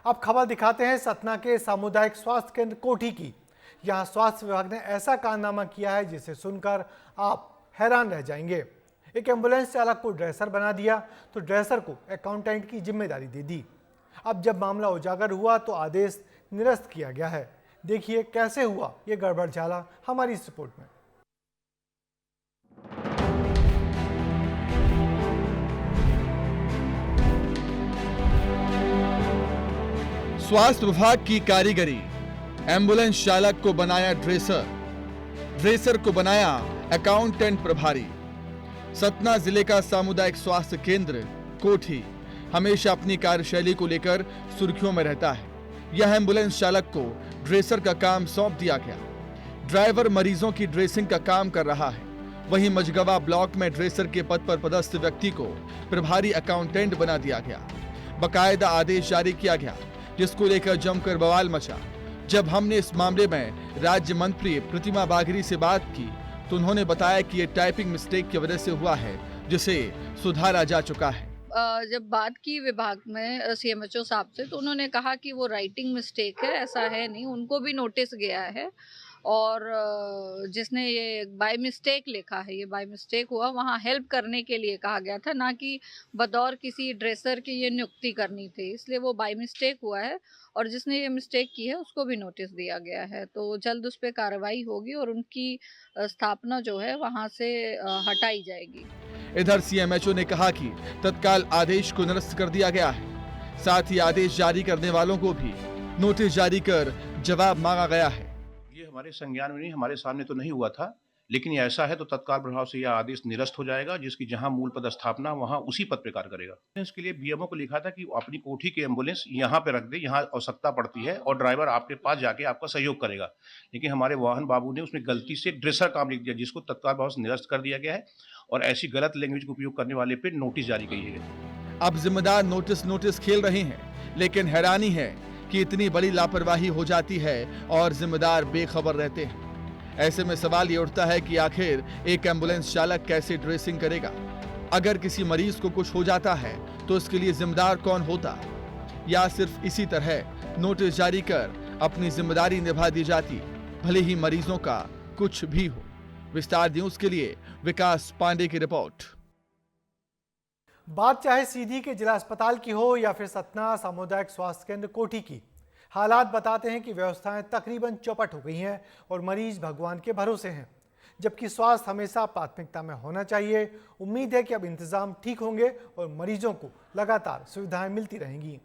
अब खबर दिखाते हैं सतना के सामुदायिक स्वास्थ्य केंद्र कोठी की। यहाँ स्वास्थ्य विभाग ने ऐसा कारनामा किया है जिसे सुनकर आप हैरान रह जाएंगे। एक एम्बुलेंस चालक को ड्रेसर बना दिया तो ड्रेसर को अकाउंटेंट की जिम्मेदारी दे दी। अब जब मामला उजागर हुआ तो आदेश निरस्त किया गया है। देखिए कैसे हुआ ये गड़बड़झाला हमारी इस रिपोर्ट में। स्वास्थ्य विभाग की कारीगरी, एम्बुलेंस चालक को बनाया ड्रेसर, ड्रेसर को बनाया अकाउंटेंट प्रभारी। सतना जिले का सामुदायिक स्वास्थ्य केंद्र कोठी हमेशा अपनी कार्यशैली को लेकर सुर्खियों में रहता है। यह एम्बुलेंस चालक को ड्रेसर का काम सौंप दिया गया। ड्राइवर मरीजों की ड्रेसिंग का काम कर रहा है। वहीं मझगवा ब्लॉक में ड्रेसर के पद पर पदस्थ व्यक्ति को प्रभारी अकाउंटेंट बना दिया गया। बकायदा आदेश जारी किया गया जिसको लेकर जमकर बवाल मचा। जब हमने इस मामले में राज्य मंत्री प्रतिमा बागरी से बात की तो उन्होंने बताया कि ये टाइपिंग मिस्टेक की वजह से हुआ है जिसे सुधारा जा चुका है। जब बात की विभाग में सीएमएचओ साहब से तो उन्होंने कहा कि वो राइटिंग मिस्टेक है, ऐसा है नहीं, उनको भी नोटिस गया है और जिसने ये बाय मिस्टेक लिखा है, ये बाय मिस्टेक हुआ, वहाँ हेल्प करने के लिए कहा गया था, ना कि बतौर किसी ड्रेसर की ये नियुक्ति करनी थी, इसलिए वो बाय मिस्टेक हुआ है और जिसने ये मिस्टेक की है उसको भी नोटिस दिया गया है। तो जल्द उस पर कार्रवाई होगी और उनकी स्थापना जो है वहाँ से हटाई जाएगी। इधर सीएमएचओ ने कहा कि तत्काल आदेश को निरस्त कर दिया गया है। साथ ही आदेश जारी करने वालों को भी नोटिस जारी कर जवाब मांगा गया है। ये हमारे संज्ञान में नहीं, हमारे सामने तो नहीं हुआ था, लेकिन ऐसा है तो तत्काल प्रभाव से यह आदेश निरस्त हो जाएगा, जिसकी जहां मूल पद स्थापना वहां उसी पद पे कार्य करेगा। इसके लिए बीएमओ को लिखा था कि अपनी कोठी की एम्बुलेंस यहाँ पे रख दे, यहाँ आवश्यकता पड़ती है और ड्राइवर आपके पास जाके आपका सहयोग करेगा। लेकिन हमारे वाहन बाबू ने उसमें गलती से ड्रेसर काम लिख दिया, जिसको तत्काल प्रभाव से निरस्त कर दिया गया है और ऐसी गलत लैंग्वेज का उपयोग करने वाले पे नोटिस जारी की है। अब जिम्मेदार नोटिस खेल रहे हैं, लेकिन हैरानी है कि इतनी बड़ी लापरवाही हो जाती है और जिम्मेदार बेखबर रहते हैं। ऐसे में सवाल ये उठता है कि आखिर एक एम्बुलेंस चालक कैसे ड्रेसिंग करेगा? अगर किसी मरीज को कुछ हो जाता है तो इसके लिए जिम्मेदार कौन होता? या सिर्फ इसी तरह नोटिस जारी कर अपनी जिम्मेदारी निभा दी जाती, भले ही मरीजों का कुछ भी हो। विस्तार न्यूज के लिए विकास पांडे की रिपोर्ट। बात चाहे सीधी के जिला अस्पताल की हो या फिर सतना सामुदायिक स्वास्थ्य केंद्र कोठी की, हालात बताते हैं कि व्यवस्थाएं तकरीबन चौपट हो गई हैं और मरीज भगवान के भरोसे हैं, जबकि स्वास्थ्य हमेशा प्राथमिकता में होना चाहिए। उम्मीद है कि अब इंतजाम ठीक होंगे और मरीजों को लगातार सुविधाएं मिलती रहेंगी।